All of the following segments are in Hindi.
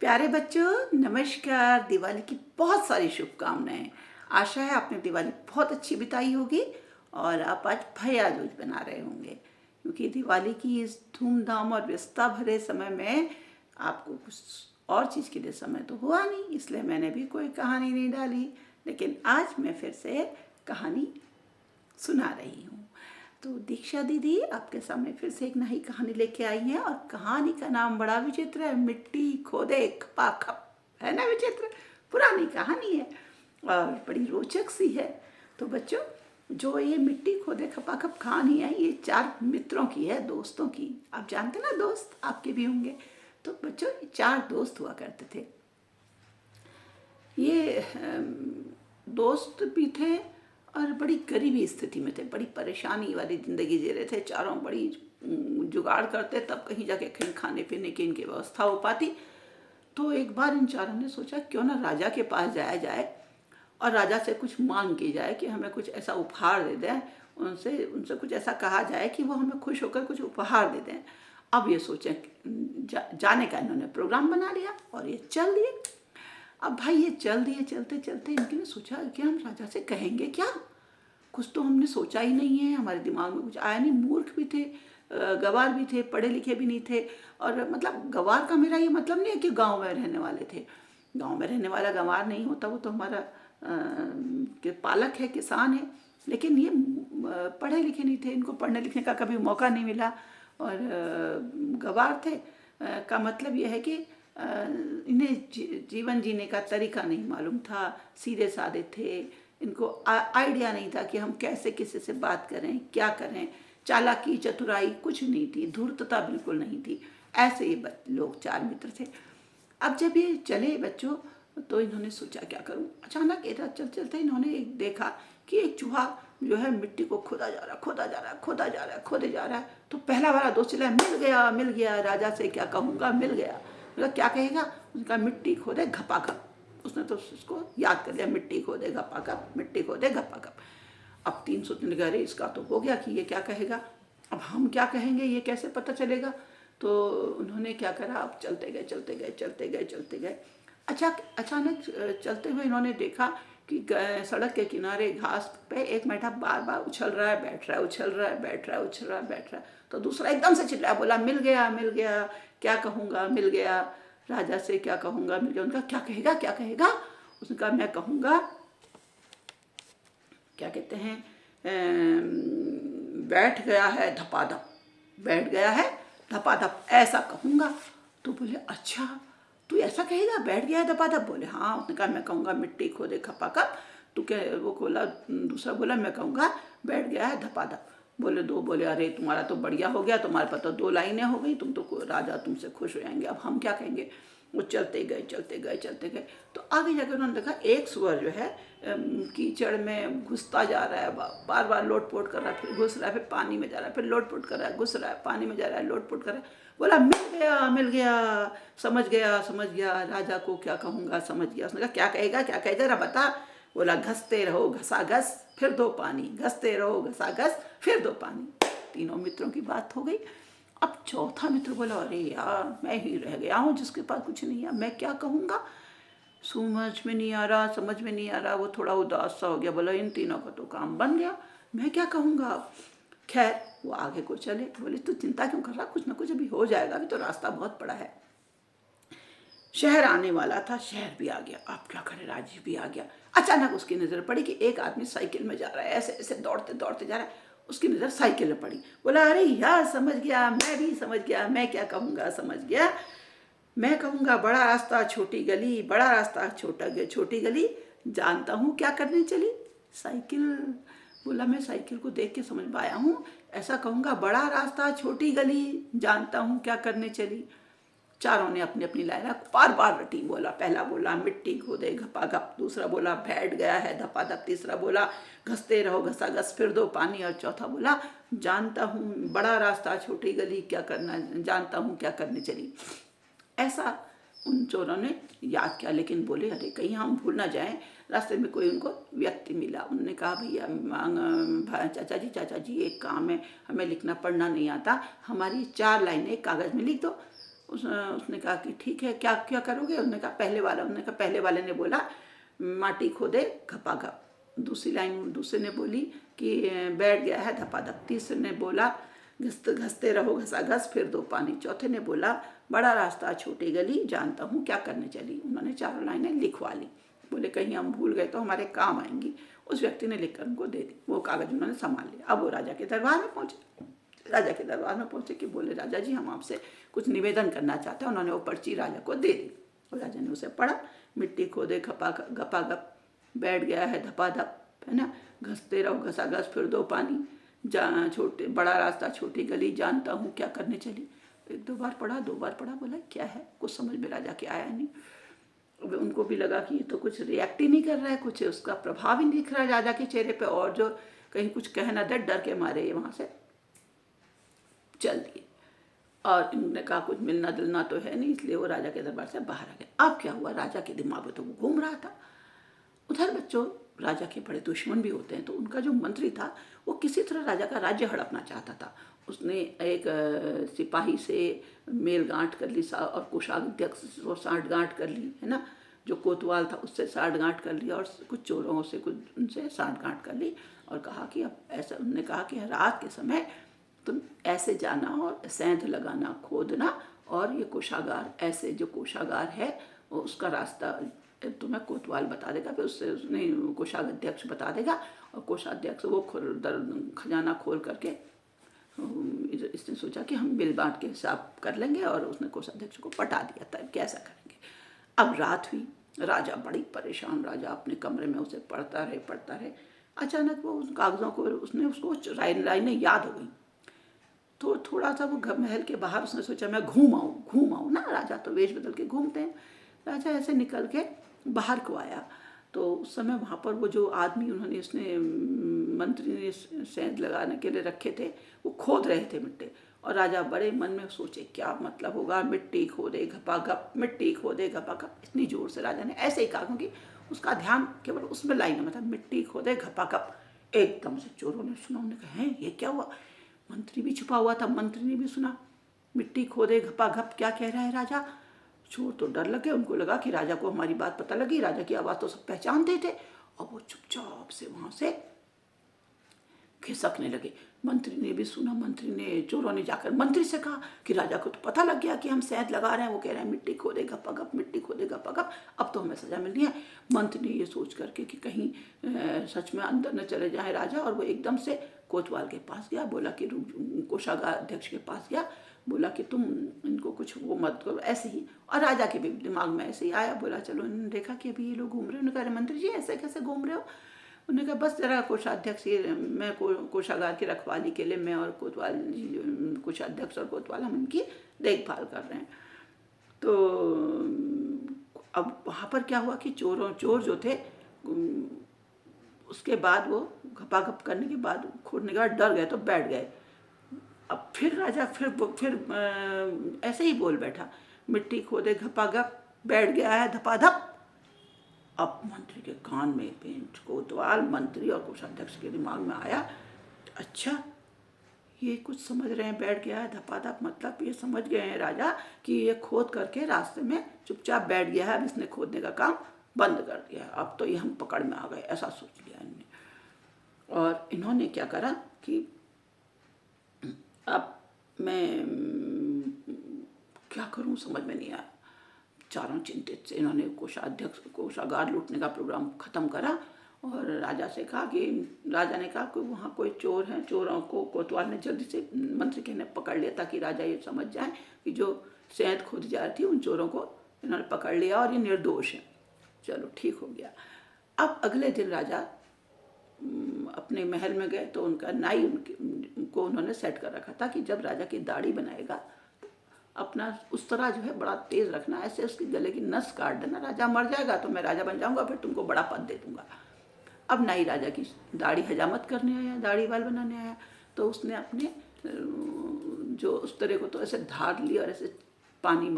प्यारे बच्चों, नमस्कार। दिवाली की बहुत सारी शुभकामनाएं। आशा है आपने दिवाली बहुत अच्छी बिताई होगी और आप आज भैया दूज बना रहे होंगे, क्योंकि दिवाली की इस धूमधाम और व्यस्तता भरे समय में आपको कुछ और चीज़ के लिए समय तो हुआ नहीं, इसलिए मैंने भी कोई कहानी नहीं डाली। लेकिन आज मैं फिर से कहानी सुना रही हूँ। तो दीक्षा दीदी आपके सामने फिर से एक नई कहानी लेके आई हैं और कहानी का नाम बड़ा विचित्र है, मिट्टी खोदे खपाखप। है ना विचित्र? पुरानी कहानी है और बड़ी रोचक सी है। तो बच्चों, जो ये मिट्टी खोदे खपाखप कहानी है, ये 4 मित्रों की है, दोस्तों की। आप जानते ना, दोस्त आपके भी होंगे। तो बच्चों, 4 दोस्त हुआ करते थे। ये दोस्त भी थे और बड़ी गरीबी स्थिति में थे, बड़ी परेशानी वाली ज़िंदगी जी रहे थे। चारों बड़ी जुगाड़ करते तब कहीं जाके कहीं खाने पीने की इनकी व्यवस्था हो पाती। तो एक बार इन चारों ने सोचा क्यों ना राजा के पास जाया जाए और राजा से कुछ मांग की जाए कि हमें कुछ ऐसा उपहार दे दें। उनसे उनसे कुछ ऐसा कहा जाए कि वो हमें खुश होकर कुछ उपहार दे दें। अब ये सोचें, जाने का इन्होंने प्रोग्राम बना लिया और ये चल दिए। अब भाई ये चल दिए, चलते चलते इनके ने सोचा कि हम राजा से कहेंगे क्या? कुछ तो हमने सोचा ही नहीं है, हमारे दिमाग में कुछ आया नहीं। मूर्ख भी थे, गंवार भी थे, पढ़े लिखे भी नहीं थे। और मतलब गंवार का मेरा ये मतलब नहीं है कि गांव में रहने वाले थे। गांव में रहने वाला गंवार नहीं होता, वो तो हमारा के पालक है, किसान है। लेकिन ये पढ़े लिखे नहीं थे, इनको पढ़ने लिखने का कभी मौका नहीं मिला। और गंवार थे का मतलब ये है कि इन्हें जीवन जीने का तरीका नहीं मालूम था, सीधे साधे थे। इनको आइडिया नहीं था कि हम कैसे किसी से बात करें, क्या करें। चालाकी चतुराई कुछ नहीं थी, धूर्तता बिल्कुल नहीं थी। ऐसे ये लोग 4 मित्र थे। अब जब ये चले बच्चों, तो इन्होंने सोचा क्या करूं। अचानक इधर चल चलते इन्होंने एक देखा कि एक चूहा जो है मिट्टी को खोदा जा रहा, खोदा जा रहा, खोदा जा रहा, खोदे जा रहा है। तो पहला वाला दोस्त चला, मिल गया, मिल गया, राजा से क्या कहूँगा, मिल गया। मतलब क्या कहेगा? उसका मिट्टी खोदे घपाघप। उसने तो उसको याद कर लिया, मिट्टी खोदे घपाघप, मिट्टी खोदे घपाघप। अब 3 सोचने लगा, अरे इसका तो हो गया कि ये क्या कहेगा, अब हम क्या कहेंगे, ये कैसे पता चलेगा। तो उन्होंने क्या करा, अब चलते गए चलते गए चलते गए चलते गए। अच्छा, अचानक चलते हुए इन्होंने देखा कि सड़क के किनारे घास पे एक मेंढा बार बार उछल रहा है, बैठ रहा है, उछल रहा है, बैठ रहा है, उछल रहा है, बैठ रहा है। तो दूसरा एकदम से चिल्लाया, बोला मिल गया, मिल गया, क्या कहूँगा, मिल गया, राजा से क्या कहूँगा, मिल गया। उनका क्या कहेगा, क्या कहेगा? उसने कहा मैं कहूँगा, क्या कहते हैं, बैठ गया है धपाधप, बैठ गया है धपाधप, ऐसा कहूँगा। तो बोले अच्छा, तू ऐसा कहेगा, बैठ गया है धपाधप? बोले हाँ। उसने कहा मैं कहूँगा मिट्टी खोदे खपाखप। तू क्या, वो बोला, दूसरा बोला मैं कहूँगा बैठ गया है धपाधप। बोले 2 बोले अरे तुम्हारा तो बढ़िया हो गया, तुम्हारे पास तो 2 लाइनें हो गई, तुम तो राजा तुमसे खुश हो जाएंगे। अब हम क्या कहेंगे? वो चलते गए चलते गए चलते गए। तो आगे जाकर उन्होंने देखा एक सुअर जो है कीचड़ में घुसता जा रहा है, बार बार लोटपोट कर रहा है, फिर घुस रहा है, फिर पानी में जा रहा है, फिर लोटपोट कर रहा है, घुस रहा है, पानी में जा रहा है, लोटपोट कर रहा है। बोला मिल गया, मिल गया, समझ गया, समझ गया, राजा को क्या कहूँगा, समझ गया। उसने कहा क्या कहेगा, क्या कहेगा, जरा बता। बोला घसते रहो घसा घस, फिर दो पानी, घसते रहो घसा घस, फिर दो पानी। तीनों मित्रों की बात हो गई। अब चौथा मित्र बोला अरे यार, मैं ही रह गया हूँ जिसके पास कुछ नहीं है, मैं क्या कहूँगा, समझ में नहीं आ रहा, समझ में नहीं आ रहा। वो थोड़ा उदास सा हो गया, बोला इन तीनों का तो काम बन गया, मैं क्या कहूँगा अब। खैर वो आगे को चले। बोले तू चिंता क्यों कर रहा, कुछ ना कुछ अभी हो जाएगा, अभी तो रास्ता बहुत बड़ा है। शहर आने वाला था, शहर भी आ गया। अब क्या करे, राजीव भी आ गया। अचानक उसकी नज़र पड़ी कि एक आदमी साइकिल में जा रहा है, ऐसे ऐसे दौड़ते दौड़ते जा रहा है। उसकी नज़र साइकिल में पड़ी। बोला अरे यार, समझ गया, मैं भी समझ गया, मैं क्या कहूँगा, समझ गया, मैं कहूँगा बड़ा रास्ता छोटी गली, बड़ा रास्ता छोटी गली, जानता हूँ क्या करने चली साइकिल। बोला मैं साइकिल को देख के समझ पाया हूँ, ऐसा कहूँगा बड़ा रास्ता छोटी गली, जानता हूँ क्या करने चली। चारों ने अपनी अपनी लाइन बार बार रटी। बोला, पहला बोला मिट्टी खोदे घपाघप, दूसरा बोला बैठ गया है धपाधप, तीसरा बोला घसते रहो घसा घस, फिर दो पानी, और चौथा बोला जानता हूँ बड़ा रास्ता छोटी गली, क्या करना, जानता हूँ क्या करने चली। ऐसा उन चोरों ने याद किया, लेकिन बोले अरे कहीं हम भूल ना जाएं। रास्ते में कोई उनको व्यक्ति मिला। उन्होंने कहा भैया, चाचा जी एक काम है, हमें लिखना पढ़ना नहीं आता, हमारी 4 लाइनें कागज़ में लिख दो। उसने कहा कि ठीक है, क्या क्या करोगे? उन्होंने कहा पहले वाले ने बोला माटी खोदे घपाघप। दूसरी लाइन दूसरे ने बोली कि बैठ गया है धपाधप। तीसरे ने बोला घसते रहो घसाघस फिर दो पानी। चौथे ने बोला बड़ा रास्ता छोटी गली जानता हूँ क्या करने चली। उन्होंने चारों लाइनें लिखवा ली। बोले कहीं हम भूल गए तो हमारे काम आएंगी। उस व्यक्ति ने लिखकर उनको दे दी। वो कागज उन्होंने संभाल लिया। अब वो राजा के दरबार में पहुंचे कि बोले राजा जी हम आपसे कुछ निवेदन करना चाहते हैं। उन्होंने वो पर्ची राजा को दे दी और राजा ने उसे पढ़ा। मिट्टी खोदे घपाघप बैठ गया है धपाधप, है ना, घसते रहो घसाघस फिर दो पानी, बड़ा रास्ता छोटी गली जानता हूँ क्या करने चली। एक दो बार पढ़ा बोला क्या है, कुछ समझ में राजा के आया नहीं। उनको भी लगा कि ये तो कुछ रिएक्ट ही नहीं कर रहा है, कुछ उसका प्रभाव ही नहीं दिख रहा है राजा के चेहरे पे, और जो कहीं कुछ कह ना दे डर के मारे वहाँ से चल दिए। और इन्होंने कहा कुछ मिलना जुलना तो है नहीं, इसलिए वो राजा के दरबार से बाहर आ गए। अब क्या हुआ, राजा के दिमाग में तो वो घूम रहा था। उधर बच्चों राजा के बड़े दुश्मन भी होते हैं, तो उनका जो मंत्री था वो किसी तरह राजा का राज्य हड़पना चाहता था। उसने एक सिपाही से मेल गांठ कर ली और कोषाध्यक्ष से साठगांठ कर ली, है ना, जो कोतवाल था उससे साठगांठ कर ली, और कुछ चोरों से कुछ उनसे साठगांठ कर ली। और कहा कि अब ऐसा, उन्होंने कहा कि रात के समय तुम ऐसे जाना और सेंध लगाना खोदना, और ये कोषागार ऐसे जो कोषागार है वो उसका रास्ता तुम्हें कोतवाल बता देगा, फिर उससे उसने कोषाध्यक्ष बता देगा, और कोषाध्यक्ष वो खजाना खोल करके इसने सोचा कि हम बिल बांट के हिसाब कर लेंगे, और उसने कोषाध्यक्ष को पटा दिया था कैसा करेंगे। अब रात हुई, राजा बड़ी परेशान, राजा अपने कमरे में उसे पढ़ता रहे। अचानक वो उन कागजों को उसको लाइनें याद हो गई। तो थोड़ा सा वो महल के बाहर उसने सोचा मैं घूम आऊँ ना, राजा तो वेश बदल के घूमते हैं। राजा ऐसे निकल के बाहर को आया, तो उस समय वहाँ पर वो जो आदमी मंत्री ने सेंध लगाने के लिए रखे थे वो खोद रहे थे मिट्टी। और राजा बड़े मन में सोचे क्या मतलब होगा, मिट्टी खोदे घपाघप, मिट्टी खोदे घपाघप। इतनी जोर से राजा ने ऐसे ही कहा क्योंकि उसका ध्यान केवल उसमें लाइन में था, मिट्टी खोदे घपाघप। एकदम से चोरों ने सुना, उन्होंने कहा है ये क्या हुआ। मंत्री भी छुपा हुआ था, मंत्री ने भी सुना मिट्टी खोदे घपाघप क्या कह रहा है राजा। चोर तो डर लगे, उनको लगा कि राजा को हमारी बात पता लगी, राजा की आवाज़ तो सब पहचानते थे, और वो चुपचाप से वहाँ से खिसकने लगे। मंत्री ने भी सुना, चोरों ने जाकर मंत्री से कहा कि राजा को तो पता लग गया कि हम सेंध लगा रहे हैं, वो कह रहे हैं मिट्टी खोदे घपाघप, मिट्टी खोदे घपाघप, अब तो हमें सजा मिलनी है। मंत्री ने ये सोच करके कि कहीं सच में अंदर न चले जाए राजा, और वो एकदम से कोतवाल के पास गया, बोला कि कोषागार अध्यक्ष के पास गया, बोला कि तुम इनको कुछ वो मत करो, ऐसे ही। और राजा के भी दिमाग में ऐसे ही आया, बोला चलो, इन्होंने देखा कि अभी ये लोग घूम रहे हैं, उन्होंने कहा मंत्री जी ऐसे कैसे घूम रहे हो। उन्होंने कहा बस जरा कोषाध्यक्ष मैं कोषागार की रखवाली के लिए मैं और कोतवाल कोषाध्यक्ष और कोतवाल हम उनकी देखभाल कर रहे हैं। तो अब वहाँ पर क्या हुआ कि चोर जो थे उसके बाद वो घपाघप करने के बाद खोदने के बाद डर गए तो बैठ गए। अब फिर राजा फिर ऐसे ही बोल बैठा, मिट्टी खोदे घपाघप बैठ गया है धपाधप। अब मंत्री के कान में कोतवाल, मंत्री और कोषाध्यक्ष के दिमाग में आया, अच्छा ये कुछ समझ रहे हैं बैठ गया है धपाधप, मतलब ये समझ गए हैं राजा कि ये खोद करके रास्ते में चुपचाप बैठ गया है, अब इसने खोदने का काम बंद कर दिया, अब तो ये हम पकड़ में आ गए, ऐसा सोच लिया इन्होंने। और इन्होंने क्या करा कि अब मैं क्या करूं समझ में नहीं आया। चारों चिंतित से इन्होंने कोषागार लूटने का प्रोग्राम खत्म करा, और राजा ने कहा कि वहाँ कोई चोर हैं, चोरों को कोतवाल ने जल्दी से मंत्री के ने पकड़ लिया ताकि राजा ये समझ जाए कि जो सेंध खोदी जा रही थी उन चोरों को इन्होंने पकड़ लिया और ये निर्दोष हैं। चलो ठीक हो गया। अब अगले दिन राजा अपने महल में गए तो उनका नाई उनको उन्होंने सेट कर रखा था कि जब राजा की दाढ़ी बनाएगा अपना उस तरह जो है बड़ा तेज रखना, ऐसे उसकी गले की नस काट देना, राजा मर जाएगा तो मैं राजा बन जाऊंगा, फिर तुमको बड़ा पद दे दूंगा। अब नाई राजा की दाढ़ी हजामत करने आया, दाढ़ी बाल बनाने आया, तो उसने अपने जो उस तरह को तो ऐसे धार ली और ऐसे पानी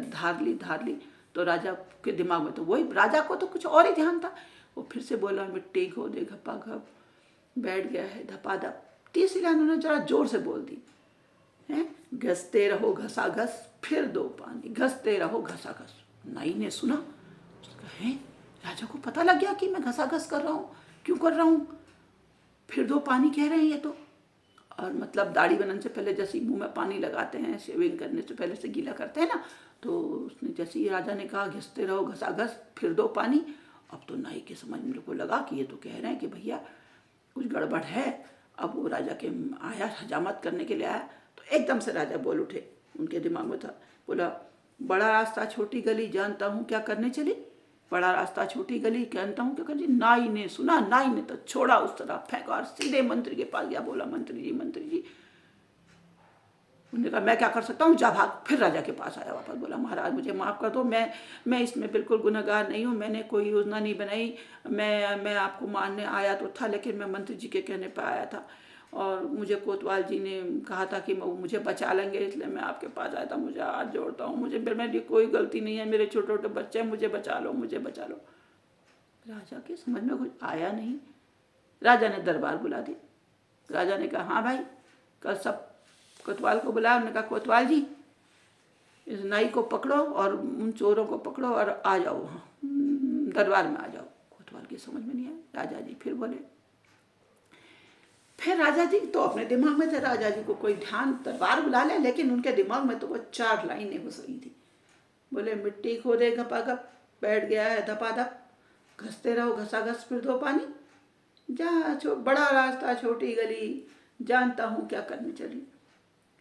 धार ली तो राजा के दिमाग में तो वही, राजा को तो कुछ और ही ध्यान था। वो फिर से बोला मिट्टी खोदे घपाघप बैठ गया है धपाधप। तीसरी लाइन उन्होंने जरा जोर से बोल दी है, घसते रहो घसाघस फिर दो पानी, घसते रहो घसाघस। नाई ने सुना, उसने कहा, "हैं, राजा को पता लग गया कि मैं घसाघस कर रहा हूँ, क्यों कर रहा हूँ? फिर दो पानी कह रहे हैं ये तो।" और मतलब दाढ़ी बनाने से पहले जैसे मुंह में पानी लगाते हैं, शेविंग करने से पहले से गीला करते हैं ना, तो उसने जैसे ही राजा ने कहा घिसते रहो घसाघस फिर दो पानी, अब तो नाई के समझ में को लगा कि ये तो कह रहे हैं कि भैया कुछ गड़बड़ है। अब वो राजा के आया, हजामत करने के लिए आया, तो एकदम से राजा बोल उठे, उनके दिमाग में था, बोला, "बड़ा रास्ता छोटी गली, जानता हूँ क्या करने चली। बड़ा रास्ता छोटी गली, जानता हूँ क्या करने चली।" नाई ने सुना, नाई ने तो छोड़ा उस तरह फेंका और सीधे मंत्री के पास गया, बोला, "मंत्री जी, मंत्री जी।" उन्होंने कहा, "मैं क्या कर सकता हूँ, जा भाग।" फिर राजा के पास आया वापस, बोला, "महाराज मुझे माफ़ कर दो, मैं इसमें बिल्कुल गुनहगार नहीं हूँ, मैंने कोई योजना नहीं बनाई, मैं आपको मारने आया तो था, लेकिन मैं मंत्री जी के कहने पर आया था, और मुझे कोतवाल जी ने कहा था कि वो मुझे बचा लेंगे, इसलिए मैं आपके पास आया था, मुझे हाथ जोड़ता हूँ, मेरी कोई गलती नहीं है, मेरे छोटे छोटे बच्चे हैं, मुझे बचा लो, मुझे बचा लो।" राजा के समझ में कुछ आया नहीं। राजा ने दरबार बुला दिया। राजा ने कहा, "हाँ भाई, कल सब कोतवाल को बुलाया।" उन्होंने कहा, "कोतवाल जी, इस नाई को पकड़ो और उन चोरों को पकड़ो और आ जाओ वहाँ, दरबार में आ जाओ।" कोतवाल की समझ में नहीं आया। राजा जी फिर बोले, फिर राजा जी तो अपने दिमाग में थे, राजा जी को कोई ध्यान, दरबार बुला ले, लेकिन उनके दिमाग में तो वो 4 लाइनें घुस रही थी। बोले, "मिट्टी खोदे घपाघप, बैठ गया है धपाधप, घसते रहो घसाघस फिर दो पानी, बड़ा रास्ता छोटी गली, जानता हूँ क्या करने चली।"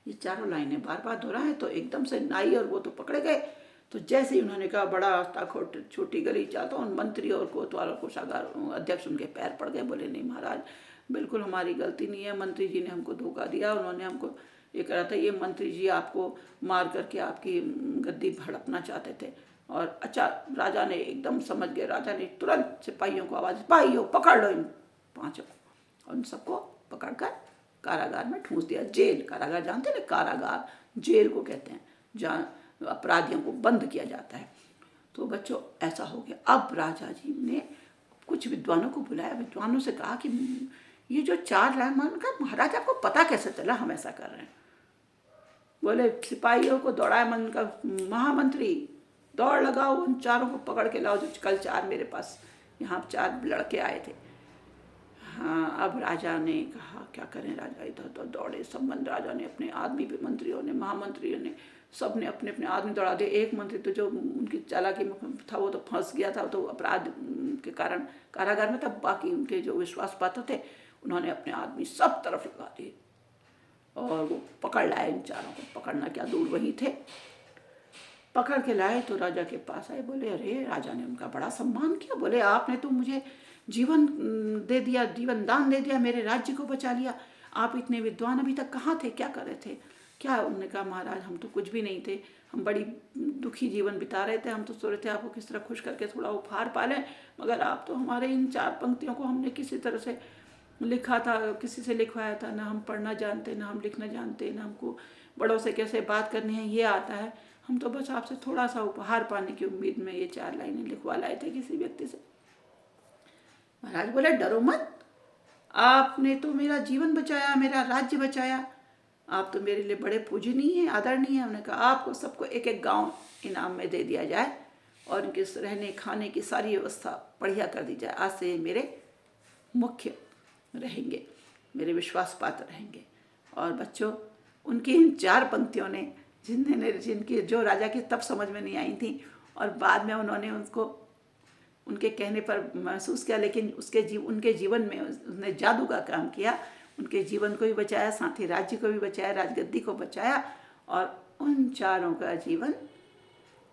ये चारों लाइनें बार बार दोहराए तो एकदम से नाई और वो तो पकड़े गए। तो जैसे ही उन्होंने कहा बड़ा रास्ता छोटी गली, चाहता हूँ, मंत्री और कोतवाल और कोषागार अध्यक्ष उनके पैर पड़ गए। बोले, "नहीं महाराज, बिल्कुल हमारी गलती नहीं है, मंत्री जी ने हमको धोखा दिया, उन्होंने हमको ये करा था, ये मंत्री जी आपको मार करके आपकी गद्दी हड़पना चाहते थे।" और अच्छा, राजा ने एकदम समझ गए। राजा ने तुरंत सिपाहियों को आवाज़, "सिपाहियों पकड़ लो इन 5 को।" और उन सबको पकड़कर कारागार में ठूंस दिया। जेल, कारागार जानते हैं ना, कारागार जेल को कहते हैं, जहाँ अपराधियों को बंद किया जाता है। तो बच्चों ऐसा हो गया। अब राजा जी ने कुछ विद्वानों को बुलाया, विद्वानों से कहा कि ये जो 4 लाइन का, महाराज आपको पता कैसे चला हम ऐसा कर रहे हैं? बोले, "सिपाहियों को दौड़ाए, मन का महामंत्री, दौड़ लगाओ, उन 4 को पकड़ के लाओ, जो कल 4 मेरे पास यहाँ 4 लड़के आए थे।" हाँ, अब राजा ने कहा क्या करें। राजा इधर तो दौड़े, सब राजा ने अपने आदमी भी, मंत्रियों ने, महामंत्रियों ने, सब ने अपने अपने आदमी दौड़ा दिए। एक मंत्री तो जो उनकी चालाकी में था वो तो फंस गया था, तो अपराध के कारण कारागार में था। बाकी उनके जो विश्वास पात्र थे उन्होंने अपने आदमी सब तरफ लगा दिए और वो पकड़ लाए। इन 4 को पकड़ना क्या दूर, वहीं थे, पकड़ के लाए। तो राजा के पास आए, बोले, अरे, राजा ने उनका बड़ा सम्मान किया। बोले, "आपने तो मुझे जीवन दे दिया, जीवन दान दे दिया, मेरे राज्य को बचा लिया। आप इतने विद्वान अभी तक कहाँ थे, क्या कर रहे थे, क्या?" उन्होंने कहा, "महाराज, हम तो कुछ भी नहीं थे, हम बड़ी दुखी जीवन बिता रहे थे, हम तो सोच रहे थे आपको किस तरह खुश करके थोड़ा उपहार पालें, मगर आप तो हमारे इन 4 पंक्तियों को हमने किसी तरह से लिखा था, किसी से लिखवाया था, ना हम पढ़ना जानते, ना हम लिखना जानते, ना हमको बड़ों से कैसे बात करनी है ये आता है, हम तो बस आपसे थोड़ा सा उपहार पाने की उम्मीद में ये 4 लाइनें लिखवा लाए थे किसी व्यक्ति से।" महाराज बोले, "डरो मत, आपने तो मेरा जीवन बचाया, मेरा राज्य बचाया, आप तो मेरे लिए बड़े पूजनीय हैं, आदरणीय हैं।" उन्होंने कहा, "आपको सबको एक एक गांव इनाम में दे दिया जाए और इनके रहने खाने की सारी व्यवस्था बढ़िया कर दी जाए। आज से मेरे मुख्य रहेंगे, मेरे विश्वास पात्र रहेंगे।" और बच्चों, उनकी इन 4 पंक्तियों ने जिनकी जो राजा की तब समझ में नहीं आई थी, और बाद में उन्होंने उसको उनके कहने पर महसूस किया, लेकिन उनके जीवन में उसने जादू का काम किया। उनके जीवन को भी बचाया, साथ ही राज्य को भी बचाया, राजगद्दी को बचाया, और उन 4 का जीवन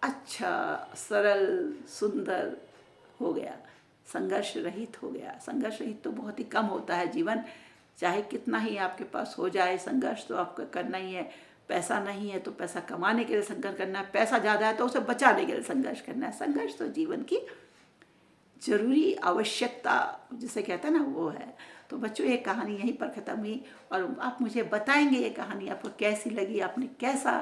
अच्छा, सरल, सुंदर हो गया, संघर्ष रहित हो गया। संघर्ष रहित तो बहुत ही कम होता है जीवन, चाहे कितना ही आपके पास हो जाए, संघर्ष तो आपको करना ही है। पैसा नहीं है तो पैसा कमाने के लिए संघर्ष करना है, पैसा ज़्यादा है तो उसे बचाने के लिए संघर्ष करना है। संघर्ष तो जीवन की जरूरी आवश्यकता जिसे कहते हैं ना, वो है। तो बच्चों, ये कहानी यहीं पर ख़त्म हुई, और आप मुझे बताएंगे ये कहानी आपको कैसी लगी, आपने कैसा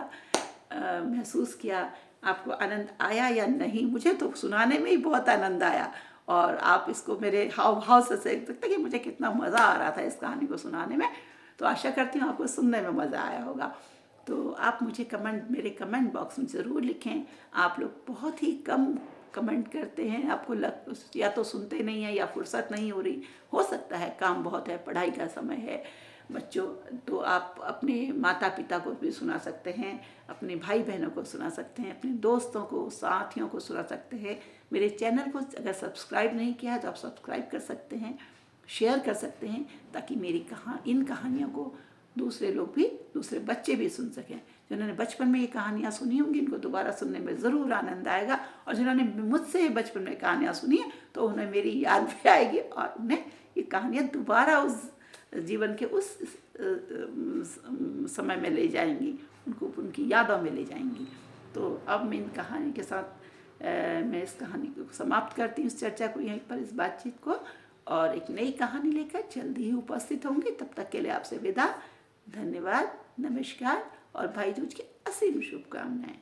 महसूस किया, आपको आनंद आया या नहीं। मुझे तो सुनाने में ही बहुत आनंद आया, और आप इसको मेरे हाव भाव से देख सकते कि मुझे कितना मज़ा आ रहा था इस कहानी को सुनाने में। तो आशा करती हूँ आपको सुनने में मज़ा आया होगा। तो आप मुझे मेरे कमेंट बॉक्स में ज़रूर लिखें। आप लोग बहुत ही कम कमेंट करते हैं, आपको या तो सुनते नहीं हैं या फुर्सत नहीं हो सकता है, काम बहुत है, पढ़ाई का समय है बच्चों। तो आप अपने माता पिता को भी सुना सकते हैं, अपने भाई बहनों को सुना सकते हैं, अपने दोस्तों को, साथियों को सुना सकते हैं। मेरे चैनल को अगर सब्सक्राइब नहीं किया है तो आप सब्सक्राइब कर सकते हैं, शेयर कर सकते हैं, ताकि इन कहानियों को दूसरे बच्चे भी सुन सकें। जिन्होंने बचपन में ये कहानियाँ सुनी होंगी, इनको दोबारा सुनने में ज़रूर आनंद आएगा, और जिन्होंने मुझसे बचपन में कहानियाँ सुनी हैं तो उन्हें मेरी याद भी आएगी और उन्हें ये कहानियाँ दोबारा उस जीवन के उस समय में ले जाएंगी, उनकी यादों में ले जाएंगी। तो अब मैं इन कहानी के साथ मैं इस कहानी को समाप्त करती हूँ, इस चर्चा को यहीं पर, इस बातचीत को, और एक नई कहानी लेकर जल्दी ही उपस्थित होंगी। तब तक के लिए आपसे विदा, धन्यवाद, नमस्कार और भाई दूज की असीम शुभकामनाएं।